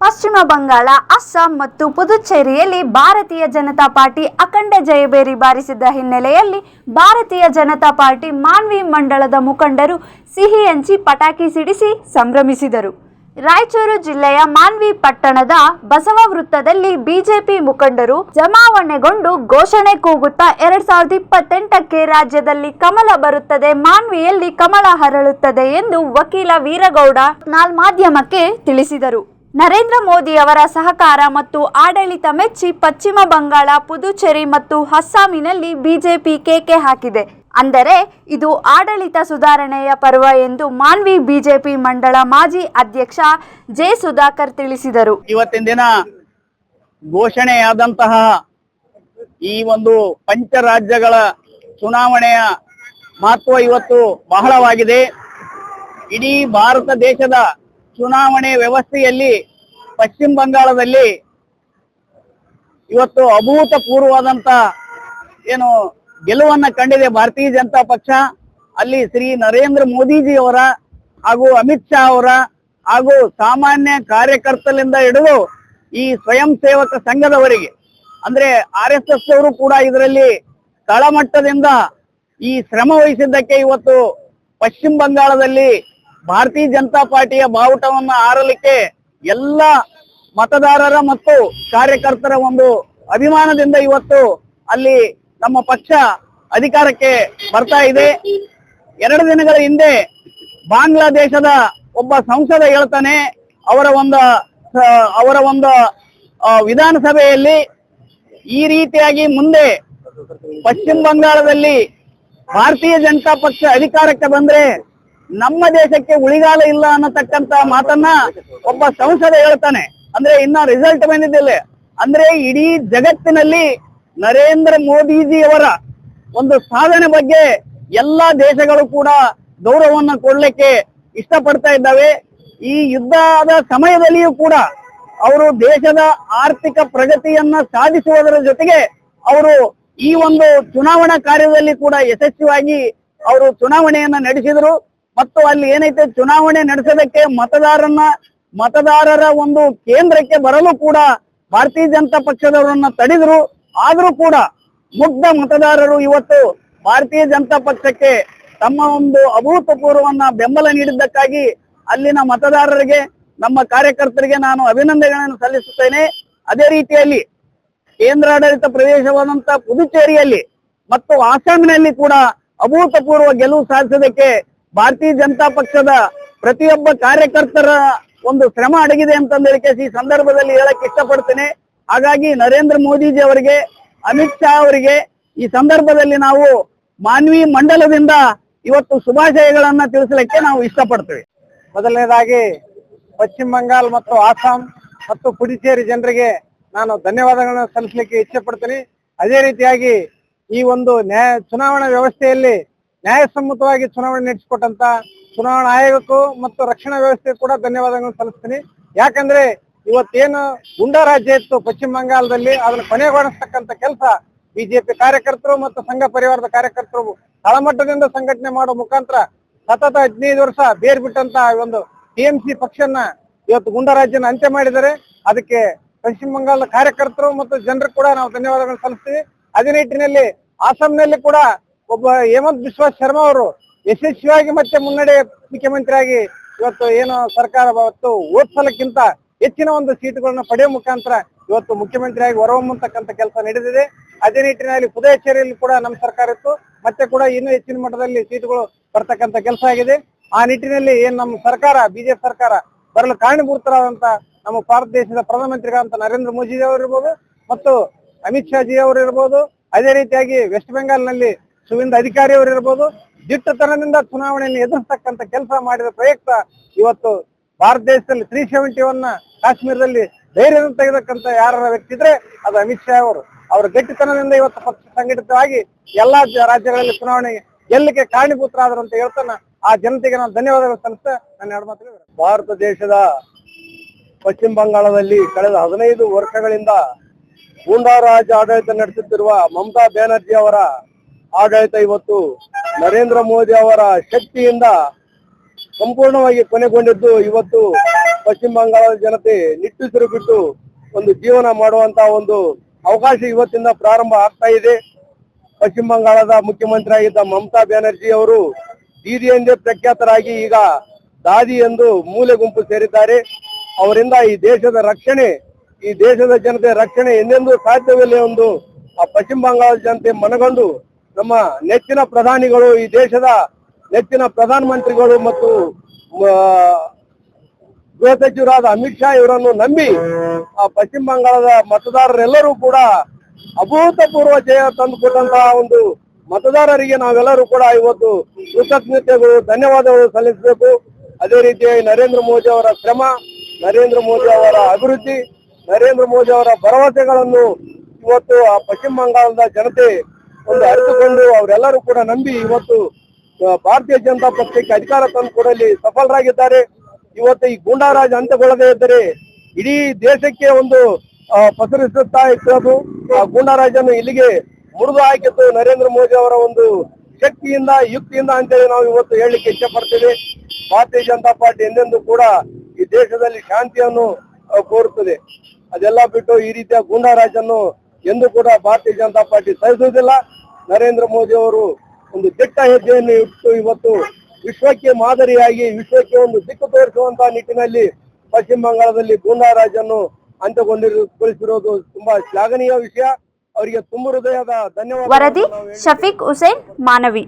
ಪಶ್ಚಿಮ ಬಂಗಾಳ, ಅಸ್ಸಾಂ ಮತ್ತು ಪುದುಚೇರಿಯಲ್ಲಿ ಭಾರತೀಯ ಜನತಾ ಪಾರ್ಟಿ ಅಖಂಡ ಜಯಭೇರಿ ಬಾರಿಸಿದ ಹಿನ್ನೆಲೆಯಲ್ಲಿ ಭಾರತೀಯ ಜನತಾ ಪಾರ್ಟಿ ಮಾನ್ವಿ ಮಂಡಳದ ಮುಖಂಡರು ಸಿಹಿ ಹಂಚಿ ಪಟಾಕಿ ಸಿಡಿಸಿ ಸಂಭ್ರಮಿಸಿದರು. ರಾಯಚೂರು ಜಿಲ್ಲೆಯ ಮಾನ್ವಿ ಪಟ್ಟಣದ ಬಸವ ವೃತ್ತದಲ್ಲಿ ಬಿಜೆಪಿ ಮುಖಂಡರು ಜಮಾವಣೆಗೊಂಡು ಘೋಷಣೆ ಕೂಗುತ್ತಾ 2028ಕ್ಕೆ ರಾಜ್ಯದಲ್ಲಿ ಕಮಲ ಬರುತ್ತದೆ, ಮಾನ್ವಿಯಲ್ಲಿ ಕಮಲ ಹರಳುತ್ತದೆ ಎಂದು ವಕೀಲ ವೀರಗೌಡ ಮಾಧ್ಯಮಕ್ಕೆ ತಿಳಿಸಿದರು. ನರೇಂದ್ರ ಮೋದಿಯವರ ಸಹಕಾರ ಮತ್ತು ಆಡಳಿತ ಮೆಚ್ಚಿ ಪಶ್ಚಿಮ ಬಂಗಾಳ, ಪುದುಚೇರಿ ಮತ್ತು ಅಸ್ಸಾಂನಲ್ಲಿ ಬಿಜೆಪಿ ಕೇಕೆ ಹಾಕಿದೆ. ಅಂದರೆ ಇದು ಆಡಳಿತ ಸುಧಾರಣೆಯ ಪರ್ವ ಎಂದು ಮಾನ್ವಿ ಬಿಜೆಪಿ ಮಂಡಳ ಮಾಜಿ ಅಧ್ಯಕ್ಷ ಜೆ ಸುಧಾಕರ್ ತಿಳಿಸಿದರು. ಇವತ್ತಿನ ದಿನ ಘೋಷಣೆಯಾದಂತಹ ಈ ಒಂದು ಪಂಚ ರಾಜ್ಯಗಳ ಚುನಾವಣೆಯ ಮಹತ್ವ ಇವತ್ತು ಬಹಳವಾಗಿದೆ. ಇಡೀ ಭಾರತ ದೇಶದ ಚುನಾವಣೆ ವ್ಯವಸ್ಥೆಯಲ್ಲಿ ಪಶ್ಚಿಮ ಬಂಗಾಳದಲ್ಲಿ ಇವತ್ತು ಅಭೂತಪೂರ್ವವಾದಂತ ಏನು ಗೆಲುವನ್ನ ಕಂಡಿದೆ ಭಾರತೀಯ ಜನತಾ ಪಕ್ಷ. ಅಲ್ಲಿ ಶ್ರೀ ನರೇಂದ್ರ ಮೋದಿಜಿಯವರ ಹಾಗೂ ಅಮಿತ್ ಶಾ ಅವರ ಹಾಗೂ ಸಾಮಾನ್ಯ ಕಾರ್ಯಕರ್ತರಿಂದ ಹಿಡಿದು ಈ ಸ್ವಯಂ ಸೇವಕ ಸಂಘದವರಿಗೆ ಅಂದ್ರೆ RSS ಅವರು ಕೂಡ ಇದರಲ್ಲಿ ತಳಮಟ್ಟದಿಂದ ಈ ಶ್ರಮ ವಹಿಸಿದ್ದಕ್ಕೆ ಇವತ್ತು ಪಶ್ಚಿಮ ಬಂಗಾಳದಲ್ಲಿ ಭಾರತೀಯ ಜನತಾ ಪಾರ್ಟಿಯ ಬಾವುಟವನ್ನ ಹಾರಲಿಕ್ಕೆ ಎಲ್ಲ ಮತದಾರರ ಮತ್ತು ಕಾರ್ಯಕರ್ತರ ಒಂದು ಅಭಿಮಾನದಿಂದ ಇವತ್ತು ಅಲ್ಲಿ ನಮ್ಮ ಪಕ್ಷ ಅಧಿಕಾರಕ್ಕೆ ಬರ್ತಾ ಇದೆ. 2 ದಿನಗಳ ಹಿಂದೆ ಬಾಂಗ್ಲಾದೇಶದ ಒಬ್ಬ ಸಂಸದ ಹೇಳ್ತಾನೆ, ಅವರ ಒಂದು ವಿಧಾನಸಭೆಯಲ್ಲಿ ಈ ರೀತಿಯಾಗಿ ಮುಂದೆ ಪಶ್ಚಿಮ ಬಂಗಾಳದಲ್ಲಿ ಭಾರತೀಯ ಜನತಾ ಪಕ್ಷ ಅಧಿಕಾರಕ್ಕೆ ಬಂದ್ರೆ ನಮ್ಮ ದೇಶಕ್ಕೆ ಉಳಿಗಾಲ ಇಲ್ಲ ಅನ್ನತಕ್ಕಂತ ಮಾತನ್ನ ಒಬ್ಬ ಸಂಸದ ಹೇಳ್ತಾನೆ. ಅಂದ್ರೆ ಇನ್ನ ರಿಸಲ್ಟ್ ಬಂದಿದ್ದಿಲ್ಲ. ಅಂದ್ರೆ ಇಡೀ ಜಗತ್ತಿನಲ್ಲಿ ನರೇಂದ್ರ ಮೋದಿಜಿಯವರ ಒಂದು ಸಾಧನೆ ಬಗ್ಗೆ ಎಲ್ಲಾ ದೇಶಗಳು ಕೂಡ ಗೌರವವನ್ನು ಕೊಡ್ಲಿಕ್ಕೆ ಇಷ್ಟಪಡ್ತಾ ಇದ್ದಾವೆ. ಈ ಯುದ್ಧದ ಸಮಯದಲ್ಲಿಯೂ ಕೂಡ ಅವರು ದೇಶದ ಆರ್ಥಿಕ ಪ್ರಗತಿಯನ್ನ ಸಾಧಿಸುವುದರ ಜೊತೆಗೆ ಅವರು ಈ ಒಂದು ಚುನಾವಣಾ ಕಾರ್ಯದಲ್ಲಿ ಕೂಡ ಯಶಸ್ವಿಯಾಗಿ ಅವರು ಚುನಾವಣೆಯನ್ನ ನಡೆಸಿದರು. ಮತ್ತು ಅಲ್ಲಿ ಏನೈತೆ ಚುನಾವಣೆ ನಡೆಸೋದಕ್ಕೆ ಮತದಾರರ ಒಂದು ಕೇಂದ್ರಕ್ಕೆ ಬರಲು ಕೂಡ ಭಾರತೀಯ ಜನತಾ ಪಕ್ಷದವರನ್ನ ತಡೆದರು. ಆದ್ರೂ ಕೂಡ ಮುಗ್ಧ ಮತದಾರರು ಇವತ್ತು ಭಾರತೀಯ ಜನತಾ ಪಕ್ಷಕ್ಕೆ ತಮ್ಮ ಒಂದು ಅಭೂತಪೂರ್ವವನ್ನ ಬೆಂಬಲ ನೀಡಿದ್ದಕ್ಕಾಗಿ ಅಲ್ಲಿನ ಮತದಾರರಿಗೆ, ನಮ್ಮ ಕಾರ್ಯಕರ್ತರಿಗೆ ನಾನು ಅಭಿನಂದನೆಗಳನ್ನು ಸಲ್ಲಿಸುತ್ತೇನೆ. ಅದೇ ರೀತಿಯಲ್ಲಿ ಕೇಂದ್ರಾಡಳಿತ ಪ್ರದೇಶವಾದಂತ ಪುದುಚೇರಿಯಲ್ಲಿ ಮತ್ತು ಅಸ್ಸಾಂನಲ್ಲಿ ಕೂಡ ಅಭೂತಪೂರ್ವ ಗೆಲುವು ಸಾಧಿಸೋದಕ್ಕೆ ಭಾರತೀಯ ಜನತಾ ಪಕ್ಷದ ಪ್ರತಿಯೊಬ್ಬ ಕಾರ್ಯಕರ್ತರ ಒಂದು ಶ್ರಮ ಅಡಗಿದೆ ಅಂತಂದೇಳಿಕೆ ಈ ಸಂದರ್ಭದಲ್ಲಿ ಹೇಳಕ್ ಇಷ್ಟಪಡ್ತೇನೆ. ಹಾಗಾಗಿ ನರೇಂದ್ರ ಮೋದಿಜಿ ಅವರಿಗೆ, ಅಮಿತ್ ಶಾ ಅವರಿಗೆ ಈ ಸಂದರ್ಭದಲ್ಲಿ ನಾವು ಮಾನ್ವಿ ಮಂಡಲದಿಂದ ಇವತ್ತು ಶುಭಾಶಯಗಳನ್ನ ತಿಳಿಸಲಿಕ್ಕೆ ನಾವು ಇಷ್ಟಪಡ್ತೇವೆ. ಮೊದಲನೇದಾಗಿ ಪಶ್ಚಿಮ ಬಂಗಾಳ ಮತ್ತು ಅಸ್ಸಾಂ ಮತ್ತು ಪುದುಚೇರಿ ಜನರಿಗೆ ನಾನು ಧನ್ಯವಾದಗಳನ್ನು ಸಲ್ಲಿಸಲಿಕ್ಕೆ ಇಚ್ಛೆಪಡ್ತೀನಿ. ಅದೇ ರೀತಿಯಾಗಿ ಈ ಒಂದು ಚುನಾವಣಾ ವ್ಯವಸ್ಥೆಯಲ್ಲಿ ನ್ಯಾಯಸಮ್ಮತವಾಗಿ ಚುನಾವಣೆ ನಡೆಸಿಕೊಟ್ಟಂತ ಚುನಾವಣಾ ಆಯೋಗಕ್ಕೂ ಮತ್ತು ರಕ್ಷಣಾ ವ್ಯವಸ್ಥೆ ಕೂಡ ಧನ್ಯವಾದಗಳನ್ನು ಸಲ್ಲಿಸ್ತೀನಿ. ಯಾಕಂದ್ರೆ ಇವತ್ತೇನು ಗುಂಡಾ ರಾಜ್ಯ ಇತ್ತು ಪಶ್ಚಿಮ ಬಂಗಾಳದಲ್ಲಿ, ಅದನ್ನು ಕೊನೆಗೊಳಿಸ್ತಕ್ಕಂಥ ಕೆಲಸ ಬಿಜೆಪಿ ಕಾರ್ಯಕರ್ತರು ಮತ್ತು ಸಂಘ ಪರಿವಾರದ ಕಾರ್ಯಕರ್ತರು ತಳಮಟ್ಟದಿಂದ ಸಂಘಟನೆ ಮಾಡೋ ಮುಖಾಂತರ ಸತತ 15 ವರ್ಷ ಬೇರ್ ಬಿಟ್ಟಂತ ಒಂದು TMC ಪಕ್ಷನ ಇವತ್ತು ಗುಂಡಾ ರಾಜ್ಯನ ಅಂತ್ಯ ಮಾಡಿದ್ದಾರೆ. ಅದಕ್ಕೆ ಪಶ್ಚಿಮ ಬಂಗಾಳದ ಕಾರ್ಯಕರ್ತರು ಮತ್ತು ಜನರು ಕೂಡ ನಾವು ಧನ್ಯವಾದಗಳನ್ನು ಸಲ್ಲಿಸ್ತೀವಿ. ಅದೇ ನಿಟ್ಟಿನಲ್ಲಿ ಅಸ್ಸಾಂನಲ್ಲಿ ಕೂಡ ಒಬ್ಬ ಹೇಮಂತ್ ಬಿಸ್ವಾ ಶರ್ಮಾ ಅವರು ಯಶಸ್ವಿಯಾಗಿ ಮತ್ತೆ ಮುನ್ನಡೆ ಮುಖ್ಯಮಂತ್ರಿಯಾಗಿ ಇವತ್ತು ಏನು ಸರ್ಕಾರ ಇವತ್ತು ಹೋದ್ ಸಲಕ್ಕಿಂತ ಹೆಚ್ಚಿನ ಒಂದು ಸೀಟುಗಳನ್ನ ಪಡೆಯುವ ಮುಖಾಂತರ ಇವತ್ತು ಮುಖ್ಯಮಂತ್ರಿಯಾಗಿ ಹೊರಹೊಮ್ಮತಕ್ಕಂಥ ಕೆಲಸ ನಡೆದಿದೆ. ಅದೇ ನಿಟ್ಟಿನಲ್ಲಿ ಪುದುಚೇರಿಯಲ್ಲಿ ಕೂಡ ನಮ್ಮ ಸರ್ಕಾರ ಇತ್ತು, ಮತ್ತೆ ಕೂಡ ಇನ್ನೂ ಹೆಚ್ಚಿನ ಮಟ್ಟದಲ್ಲಿ ಸೀಟುಗಳು ಬರ್ತಕ್ಕಂಥ ಕೆಲಸ ಆಗಿದೆ. ಆ ನಿಟ್ಟಿನಲ್ಲಿ ಏನ್ ನಮ್ಮ ಸರ್ಕಾರ ಬಿಜೆಪಿ ಸರ್ಕಾರ ಬರಲು ಕಾರಣಭೂತರಾದಂತ ನಮ್ಮ ಭಾರತ ದೇಶದ ಪ್ರಧಾನಮಂತ್ರಿಗಳಂತ ನರೇಂದ್ರ ಮೋದಿ ಅವರು ಇರ್ಬೋದು ಮತ್ತು ಅಮಿತ್ ಶಾ ಜಿ ಅವರು ಇರ್ಬೋದು, ಅದೇ ರೀತಿಯಾಗಿ ವೆಸ್ಟ್ ಬೆಂಗಾಲ್ನಲ್ಲಿ ಸುವಿಂದ್ ಅಧಿಕಾರಿ ಅವರು ಇರ್ಬೋದು, ದಿಟ್ಟತನದಿಂದ ಚುನಾವಣೆಯನ್ನು ಎದುರಿಸ್ತಕ್ಕಂಥ ಕೆಲಸ ಮಾಡಿದ ಪ್ರಯುಕ್ತ ಇವತ್ತು ಭಾರತ ದೇಶದಲ್ಲಿ 371 ಕಾಶ್ಮೀರದಲ್ಲಿ ಧೈರ್ಯ ತೆಗೆದಕ್ಕಂತ ಯಾರ ವ್ಯಕ್ತಿ ಇದ್ರೆ ಅದು ಅಮಿತ್ ಶಾ ಅವರು. ಅವರ ಗಟ್ಟಿತನದಿಂದ ಇವತ್ತು ಪಕ್ಷ ಸಂಘಟಿತವಾಗಿ ಎಲ್ಲಾ ರಾಜ್ಯಗಳಲ್ಲಿ ಚುನಾವಣೆ ಗೆಲ್ಲಕ್ಕೆ ಕಾರಣೀಭೂತರಾದ್ರು ಅಂತ ಹೇಳ್ತಾನ ಆ ಜನತೆಗೆ ನಾನು ಧನ್ಯವಾದಗಳು ಸಲ್ಲಿಸ್ತಾ ನನ್ನ 2 ಮಾತುಗಳು. ಭಾರತ ದೇಶದ ಪಶ್ಚಿಮ ಬಂಗಾಳದಲ್ಲಿ ಕಳೆದ 15 ವರ್ಷಗಳಿಂದ ಗೂಂಡಾ ರಾಜ್ ಆಡಳಿತ ನಡೆಸುತ್ತಿರುವ ಮಮತಾ ಬ್ಯಾನರ್ಜಿ ಅವರ ಆಡಳಿತ ಇವತ್ತು ನರೇಂದ್ರ ಮೋದಿ ಅವರ ಶಕ್ತಿಯಿಂದ ಸಂಪೂರ್ಣವಾಗಿ ಕೊನೆಗೊಂಡಿದ್ದು ಇವತ್ತು ಪಶ್ಚಿಮ ಬಂಗಾಳದ ಜನತೆ ನಿಟ್ಟುಸಿರು ಬಿಟ್ಟು ಒಂದು ಜೀವನ ಮಾಡುವಂತ ಒಂದು ಅವಕಾಶ ಇವತ್ತಿಂದ ಪ್ರಾರಂಭ ಆಗ್ತಾ ಇದೆ. ಪಶ್ಚಿಮ ಬಂಗಾಳದ ಮುಖ್ಯಮಂತ್ರಿ ಆಗಿದ್ದ ಮಮತಾ ಬ್ಯಾನರ್ಜಿ ಅವರು ದೀದಿ ಎಂದೇ ಪ್ರಖ್ಯಾತರಾಗಿ ಈಗ ದಾದಿ ಎಂದು ಮೂಲೆ ಗುಂಪು ಸೇರಿದ್ದಾರೆ. ಅವರಿಂದ ಈ ದೇಶದ ರಕ್ಷಣೆ, ಈ ದೇಶದ ಜನತೆ ರಕ್ಷಣೆ ಎಂದೆಂದೂ ಸಾಧ್ಯವಿಲ್ಲ ಎಂದು ಆ ಪಶ್ಚಿಮ ಬಂಗಾಳದ ಜನತೆ ಮನಗಂಡು ನಮ್ಮ ನೆಚ್ಚಿನ ಪ್ರಧಾನಿಗಳು, ಈ ದೇಶದ ನೆಚ್ಚಿನ ಪ್ರಧಾನಮಂತ್ರಿಗಳು ಮತ್ತು ಗೃಹ ಸಚಿವರಾದ ಅಮಿತ್ ಶಾ ಇವರನ್ನು ನಂಬಿ ಆ ಪಶ್ಚಿಮ ಬಂಗಾಳದ ಮತದಾರರೆಲ್ಲರೂ ಕೂಡ ಅಭೂತಪೂರ್ವ ಜಯ ತಂದುಕೊಟ್ಟಂತಹ ಒಂದು ಮತದಾರರಿಗೆ ನಾವೆಲ್ಲರೂ ಕೂಡ ಇವತ್ತು ಕೃತಜ್ಞತೆಗಳು, ಧನ್ಯವಾದಗಳು ಸಲ್ಲಿಸಬೇಕು. ಅದೇ ರೀತಿಯಾಗಿ ನರೇಂದ್ರ ಮೋದಿ ಅವರ ಶ್ರಮ, ನರೇಂದ್ರ ಮೋದಿ ಅವರ ಅಭಿವೃದ್ಧಿ, ನರೇಂದ್ರ ಮೋದಿ ಅವರ ಭರವಸೆಗಳನ್ನು ಇವತ್ತು ಆ ಪಶ್ಚಿಮ ಬಂಗಾಳದ ಜನತೆ ಒಂದು ಅರಿತುಕೊಂಡು ಅವರೆಲ್ಲರೂ ಕೂಡ ನಂಬಿ ಇವತ್ತು ಭಾರತೀಯ ಜನತಾ ಪಕ್ಷಕ್ಕೆ ಅಧಿಕಾರ ತಂದು ಕೊಡಲಿ ಸಫಲರಾಗಿದ್ದಾರೆ. ಇವತ್ತು ಈ ಗೂಂಡಾರಾಜ್ ಅಂತ್ಯಗೊಳ್ಳದೇ ಇದ್ದರೆ ಇಡೀ ದೇಶಕ್ಕೆ ಒಂದು ಪಸರಿಸುತ್ತಾ ಇರೋದು. ಆ ಗೂಂಡಾರಾಜನ್ನು ಇಲ್ಲಿಗೆ ಮುರಿದು ಹಾಕಿದ್ದು ನರೇಂದ್ರ ಮೋದಿ ಅವರ ಒಂದು ಶಕ್ತಿಯಿಂದ, ಯುಕ್ತಿಯಿಂದ ಅಂತೇಳಿ ನಾವು ಇವತ್ತು ಹೇಳಲಿಕ್ಕೆ ಇಚ್ಛೆ ಪಡ್ತೇವೆ. ಭಾರತೀಯ ಜನತಾ ಪಾರ್ಟಿ ಎಂದೆಂದೂ ಕೂಡ ಈ ದೇಶದಲ್ಲಿ ಶಾಂತಿಯನ್ನು ಕೋರುತ್ತದೆ. ಅದೆಲ್ಲ ಬಿಟ್ಟು ಈ ರೀತಿಯ ಗೂಂಡಾರಾಜನ್ನು ಎಂದು ಕೂಡ ಭಾರತೀಯ ಜನತಾ ಪಾರ್ಟಿ ಸಹಿಸುವುದಿಲ್ಲ. ನರೇಂದ್ರ ಮೋದಿ ಅವರು ಒಂದು ದಿಟ್ಟ ಹೆಜ್ಜೆಯನ್ನು ಇಟ್ಟು ಇವತ್ತು ವಿಶ್ವಕ್ಕೆ ಮಾದರಿಯಾಗಿ, ವಿಶ್ವಕ್ಕೆ ಒಂದು ದಿಕ್ಕು ತೋರಿಸುವಂತಹ ನಿಟ್ಟಿನಲ್ಲಿ ಪಶ್ಚಿಮ ಬಂಗಾಳದಲ್ಲಿ ಗೂಂಡಾರಾಜನ್ನು ಅಂತ್ಯಗೊಳಿಸಿರುವುದು ತುಂಬಾ ಶ್ಲಾಘನೀಯ ವಿಷಯ. ಅವರಿಗೆ ತುಂಬ ಹೃದಯದ ಧನ್ಯವಾದ. ವರದಿ ಶಫೀಕ್ ಹುಸೇನ್, ಮಾನವಿ.